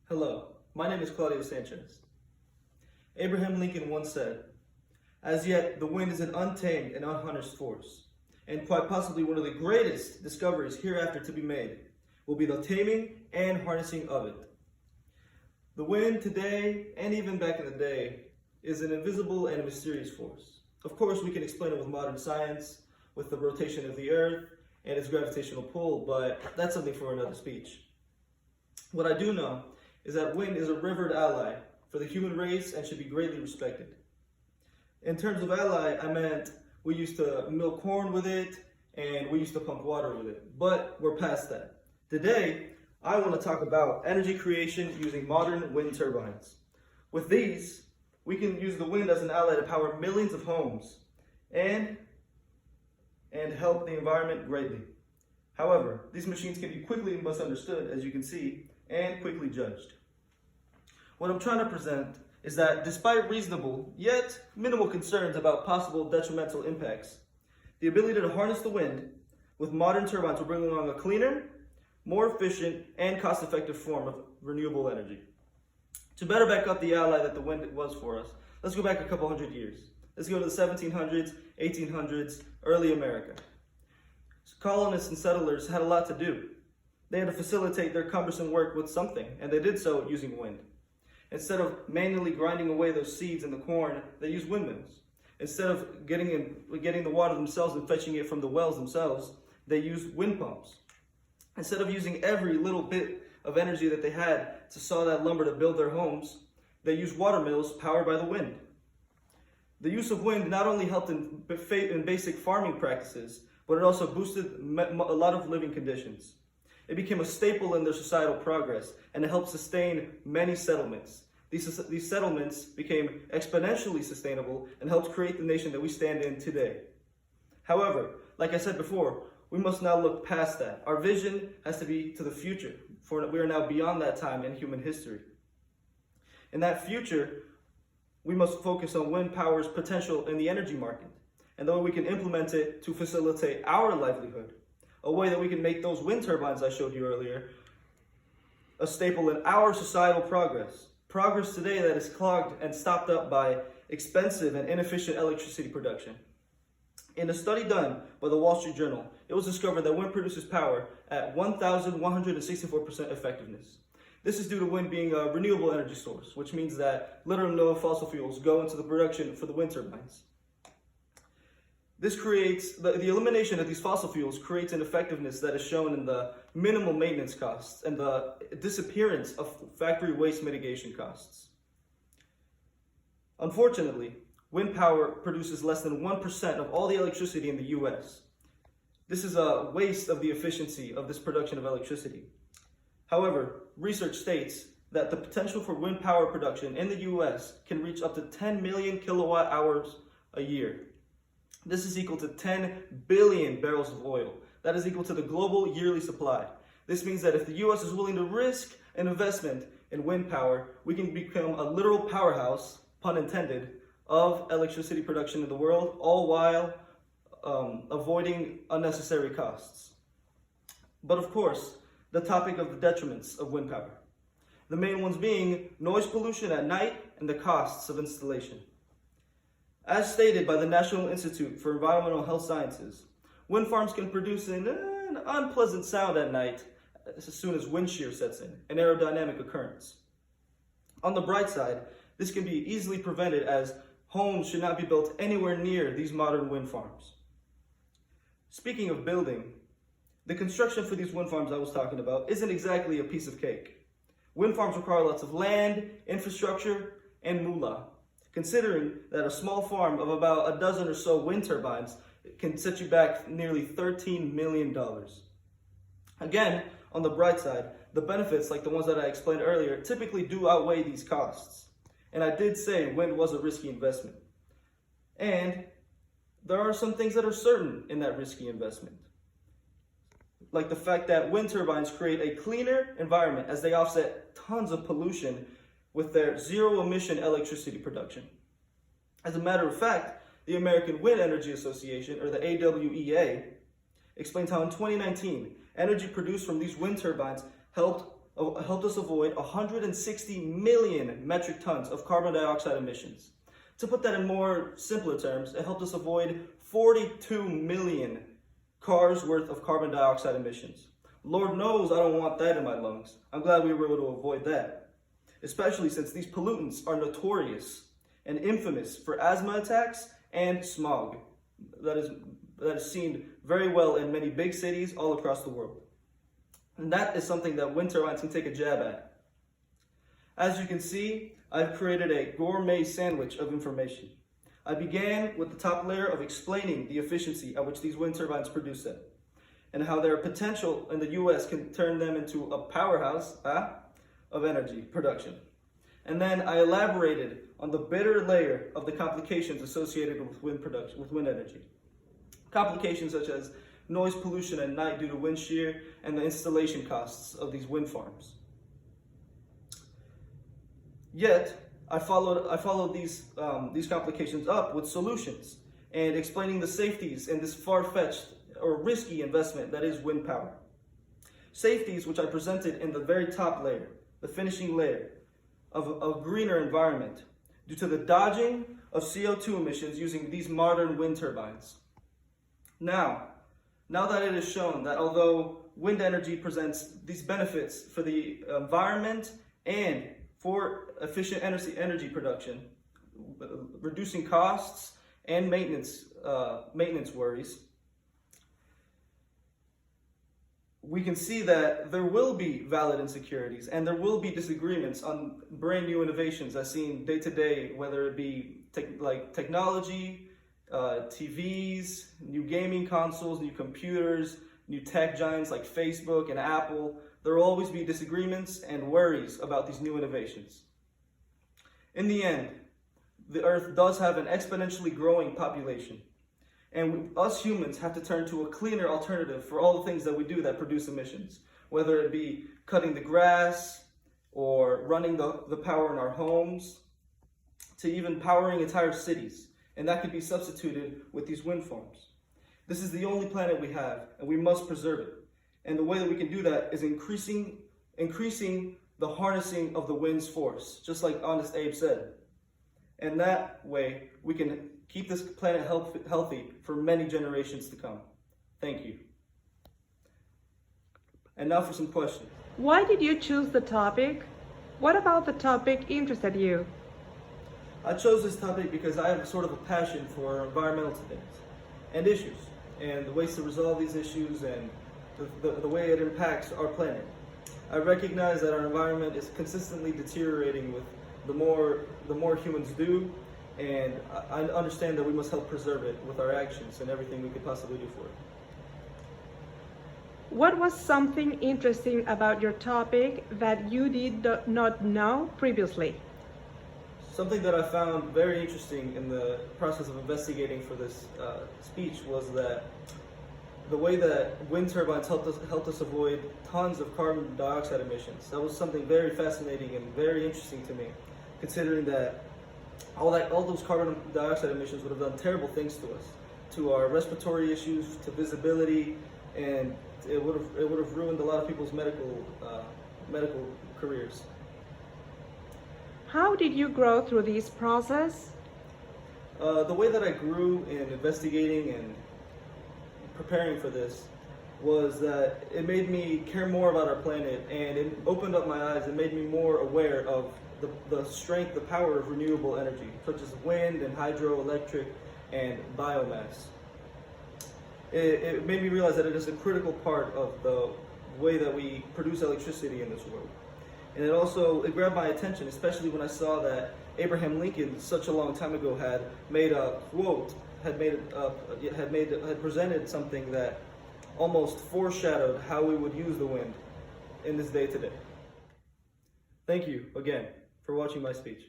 Hello, my name is Claudio Sanchez. Abraham Lincoln once said, "As yet, the wind is an untamed and unharnessed force, and quite possibly one of the greatest discoveries hereafter to be made will be the taming and harnessing of it." The wind today, and even back in the day, is an invisible and mysterious force. Of course, we can explain it with modern science, with the rotation of the earth and its gravitational pull, but that's something for another speech. What I do know is that wind is a revered ally for the human race and should be greatly respected. In terms of ally, I meant we used to milk corn with it and we used to pump water with it, but we're past that. Today, I want to talk about energy creation using modern wind turbines. With these, we can use the wind as an ally to power millions of homes and help the environment greatly. However, these machines can be quickly misunderstood, as you can see, and quickly judged. What I'm trying to present is that despite reasonable, yet minimal concerns about possible detrimental impacts, the ability to harness the wind with modern turbines will bring along a cleaner, more efficient, and cost-effective form of renewable energy. To better back up the ally that the wind was for us, let's go back a couple hundred years. Let's go to the 1700s, 1800s, early America. Colonists and settlers had a lot to do. They had to facilitate their cumbersome work with something, and they did so using wind. Instead of manually grinding away those seeds in the corn, they used windmills. Instead of getting the water themselves and fetching it from the wells themselves, they used wind pumps. Instead of using every little bit of energy that they had to saw that lumber to build their homes, they used water mills powered by the wind. The use of wind not only helped in basic farming practices, but it also boosted a lot of living conditions. It became a staple in their societal progress, and it helped sustain many settlements. These settlements became exponentially sustainable and helped create the nation that we stand in today. However, like I said before, we must now look past that. Our vision has to be to the future, for we are now beyond that time in human history. In that future, we must focus on wind power's potential in the energy market, and the way we can implement it to facilitate our livelihood. A way that we can make those wind turbines I showed you earlier a staple in our societal progress. Progress today that is clogged and stopped up by expensive and inefficient electricity production. In a study done by the Wall Street Journal, it was discovered that wind produces power at 1,164% effectiveness. This is due to wind being a renewable energy source, which means that literally no fossil fuels go into the production for the wind turbines. This creates, the elimination of these fossil fuels creates an effectiveness that is shown in the minimal maintenance costs and the disappearance of factory waste mitigation costs. Unfortunately, wind power produces less than 1% of all the electricity in the US. This is a waste of the efficiency of this production of electricity. However, research states that the potential for wind power production in the US can reach up to 10 million kilowatt hours a year. This is equal to 10 billion barrels of oil. That is equal to the global yearly supply. This means that if the US is willing to risk an investment in wind power, we can become a literal powerhouse, pun intended, of electricity production in the world, all while avoiding unnecessary costs. But of course, the topic of the detriments of wind power. The main ones being noise pollution at night and the costs of installation. As stated by the National Institute for Environmental Health Sciences, wind farms can produce an unpleasant sound at night as soon as wind shear sets in, an aerodynamic occurrence. On the bright side, this can be easily prevented as homes should not be built anywhere near these modern wind farms. Speaking of building, the construction for these wind farms I was talking about isn't exactly a piece of cake. Wind farms require lots of land, infrastructure, and moolah. Considering that a small farm of about a dozen or so wind turbines can set you back nearly $13 million. Again, on the bright side, the benefits, like the ones that I explained earlier, typically do outweigh these costs. And I did say wind was a risky investment. And there are some things that are certain in that risky investment, like the fact that wind turbines create a cleaner environment as they offset tons of pollution with their zero-emission electricity production. As a matter of fact, the American Wind Energy Association, or the AWEA, explains how in 2019, energy produced from these wind turbines helped helped us avoid 160 million metric tons of carbon dioxide emissions. To put that in more simpler terms, it helped us avoid 42 million cars worth of carbon dioxide emissions. Lord knows I don't want that in my lungs. I'm glad we were able to avoid that, especially since these pollutants are notorious and infamous for asthma attacks and smog that is seen very well in many big cities all across the world. And that is something that wind turbines can take a jab at. As you can see, I've created a gourmet sandwich of information. I began with the top layer of explaining the efficiency at which these wind turbines produce it, and how their potential in the US can turn them into a powerhouse of energy production. And then I elaborated on the bitter layer of the complications associated with wind production, with wind energy. Complications such as noise pollution at night due to wind shear and the installation costs of these wind farms. Yet, I followed these complications up with solutions and explaining the safeties in this far-fetched or risky investment that is wind power. Safeties which I presented in the very top layer, the finishing layer, of a greener environment due to the dodging of CO2 emissions using these modern wind turbines. Now that it is shown that although wind energy presents these benefits for the environment and for efficient energy production, reducing costs and maintenance worries, we can see that there will be valid insecurities and there will be disagreements on brand new innovations as seen day to day, whether it be technology, TVs, new gaming consoles, new computers, new tech giants like Facebook and Apple. There will always be disagreements and worries about these new innovations. In the end, the Earth does have an exponentially growing population. And us humans have to turn to a cleaner alternative for all the things that we do that produce emissions, whether it be cutting the grass or running the power in our homes, to even powering entire cities. And that could be substituted with these wind farms. This is the only planet we have, and we must preserve it. And the way that we can do that is increasing the harnessing of the wind's force, just like Honest Abe said. And that way, we can keep this planet healthy for many generations to come. Thank you. And now for some questions. Why did you choose the topic? What about the topic interested you? I chose this topic because I have sort of a passion for environmental things and issues, and the ways to resolve these issues and the way it impacts our planet. I recognize that our environment is consistently deteriorating with the more humans do, and I understand that we must help preserve it with our actions and everything we could possibly do for it. What was something interesting about your topic that you did not know previously? Something that I found very interesting in the process of investigating for this speech was that the way that wind turbines helped us avoid tons of carbon dioxide emissions. That was something very fascinating and very interesting to me, considering that all those carbon dioxide emissions would have done terrible things to us, to our respiratory issues, to visibility, and it would have ruined a lot of people's medical careers. How did you grow through this process? The way that I grew in investigating and preparing for this was that it made me care more about our planet, and it opened up my eyes and made me more aware of the strength, the power of renewable energy, such as wind and hydroelectric and biomass. It made me realize that it is a critical part of the way that we produce electricity in this world. And it grabbed my attention, especially when I saw that Abraham Lincoln, such a long time ago, had made a quote, had presented something that almost foreshadowed how we would use the wind in this day to day. Thank you again for watching my speech.